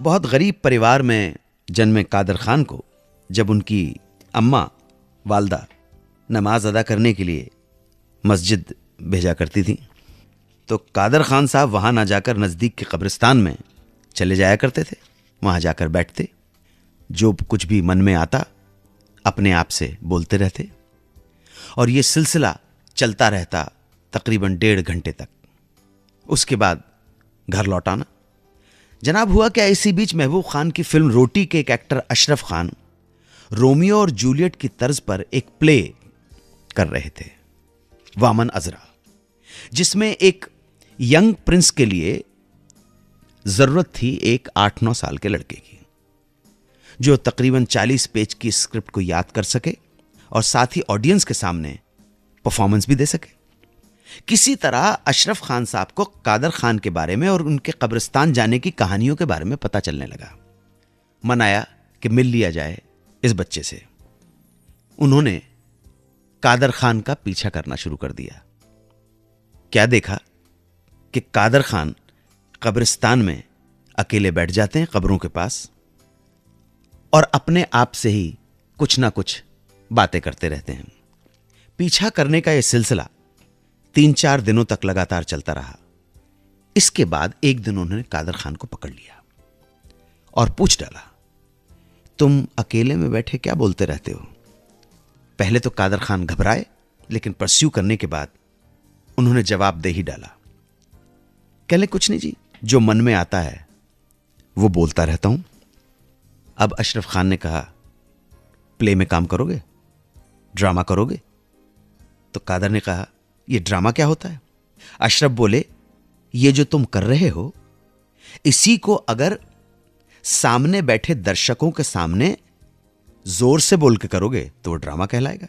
बहुत गरीब परिवार में जन्मे कादर खान को जब उनकी अम्मा वालदा नमाज अदा करने के लिए मस्जिद भेजा करती थी तो कादर खान साहब वहाँ ना जाकर नज़दीक के कब्रिस्तान में चले जाया करते थे। वहाँ जाकर बैठते, जो कुछ भी मन में आता अपने आप से बोलते रहते और ये सिलसिला चलता रहता तकरीबन 1.5 घंटे तक। उसके बाद घर लौटाना। जनाब हुआ क्या, इसी बीच महबूब खान की फिल्म रोटी के एक एक्टर अशरफ खान रोमियो और जूलियट की तर्ज पर एक प्ले कर रहे थे, वामन अजरा, जिसमें एक यंग प्रिंस के लिए जरूरत थी एक 8-9 साल के लड़के की, जो तकरीबन 40 पेज की स्क्रिप्ट को याद कर सके और साथ ही ऑडियंस के सामने परफॉर्मेंस भी दे सके। किसी तरह अशरफ खान साहब को कादर खान के बारे में और उनके कब्रिस्तान जाने की कहानियों के बारे में पता चलने लगा। मन आया कि मिल लिया जाए इस बच्चे से। उन्होंने कादर खान का पीछा करना शुरू कर दिया। क्या देखा कि कादर खान कब्रिस्तान में अकेले बैठ जाते हैं कब्रों के पास और अपने आप से ही कुछ ना कुछ बातें करते रहते हैं। पीछा करने का यह सिलसिला 3-4 दिनों तक लगातार चलता रहा। इसके बाद एक दिन उन्होंने कादर खान को पकड़ लिया और पूछ डाला, तुम अकेले में बैठे क्या बोलते रहते हो? पहले तो कादर खान घबराए, लेकिन परस्यू करने के बाद उन्होंने जवाब दे ही डाला, कहले कुछ नहीं जी, जो मन में आता है वो बोलता रहता हूं। अब अशरफ खान ने कहा, प्ले में काम करोगे, ड्रामा करोगे? तो कादर ने कहा, ये ड्रामा क्या होता है? अशरफ बोले, ये जो तुम कर रहे हो इसी को अगर सामने बैठे दर्शकों के सामने जोर से बोल के करोगे तो वो ड्रामा कहलाएगा।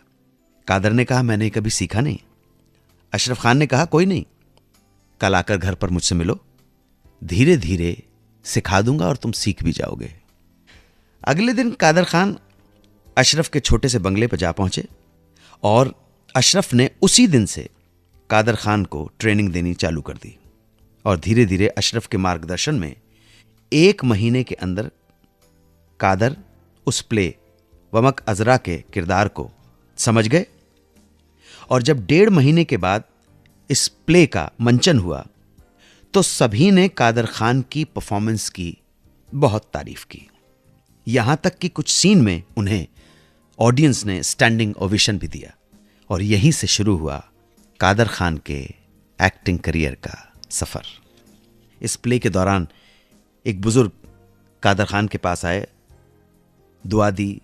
कादर ने कहा, मैंने कभी सीखा नहीं। अशरफ खान ने कहा, कोई नहीं, कल आकर घर पर मुझसे मिलो, धीरे धीरे सिखा दूंगा और तुम सीख भी जाओगे। अगले दिन कादर खान अशरफ के छोटे से बंगले पर जा पहुंचे और अशरफ ने उसी दिन से कादर खान को ट्रेनिंग देनी चालू कर दी और धीरे धीरे अशरफ के मार्गदर्शन में 1 महीने के अंदर कादर उस प्ले वमक अजरा के किरदार को समझ गए। और जब 1.5 महीने के बाद इस प्ले का मंचन हुआ तो सभी ने कादर खान की परफॉर्मेंस की बहुत तारीफ की। यहां तक कि कुछ सीन में उन्हें ऑडियंस ने स्टैंडिंग ओवेशन भी दिया और यहीं से शुरू हुआ कादर खान के एक्टिंग करियर का सफर। इस प्ले के दौरान एक बुजुर्ग कादर खान के पास आए, दुआ दी,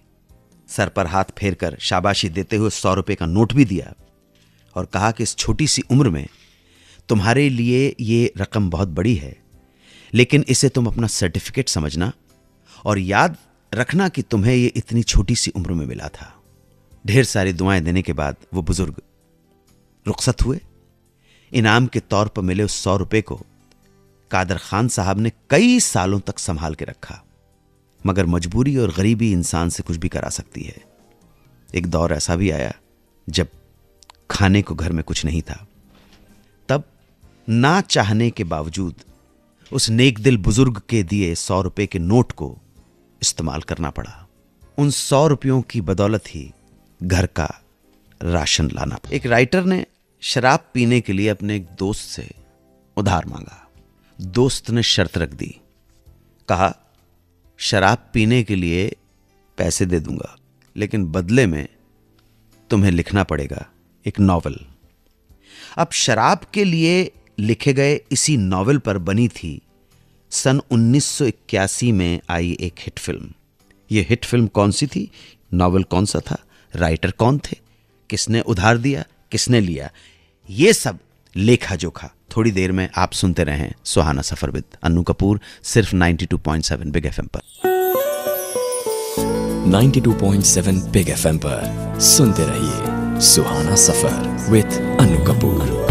सर पर हाथ फेरकर शाबाशी देते हुए 100 रुपए का नोट भी दिया और कहा कि इस छोटी सी उम्र में तुम्हारे लिए ये रकम बहुत बड़ी है, लेकिन इसे तुम अपना सर्टिफिकेट समझना और याद रखना कि तुम्हें ये इतनी छोटी सी उम्र में मिला था। ढेर सारी दुआएं देने के बाद वो बुजुर्ग रुखसत हुए। इनाम के तौर पर मिले उस 100 रुपए को कादर खान साहब ने कई सालों तक संभाल के रखा, मगर मजबूरी और गरीबी इंसान से कुछ भी करा सकती है। एक दौर ऐसा भी आया जब खाने को घर में कुछ नहीं था। तब ना चाहने के बावजूद उस नेक दिल बुजुर्ग के दिए 100 रुपए के नोट को इस्तेमाल करना पड़ा। उन 100 रुपयों की बदौलत ही घर का राशन लाना। एक राइटर ने शराब पीने के लिए अपने एक दोस्त से उधार मांगा। दोस्त ने शर्त रख दी, कहा शराब पीने के लिए पैसे दे दूंगा, लेकिन बदले में तुम्हें लिखना पड़ेगा एक नॉवल। अब शराब के लिए लिखे गए इसी नॉवल पर बनी थी सन 1981 में आई एक हिट फिल्म। यह हिट फिल्म कौन सी थी, नॉवल कौन सा था, राइटर कौन थे, किसने उधार दिया, किसने लिया, ये सब लेखा जोखा थोड़ी देर में आप सुनते रहें सुहाना सफर विद अन्नू कपूर, सिर्फ 92.7 बिग एफएम पर। 92.7 बिग एफएम पर सुनते रहिए सुहाना सफर विद अन्नू कपूर।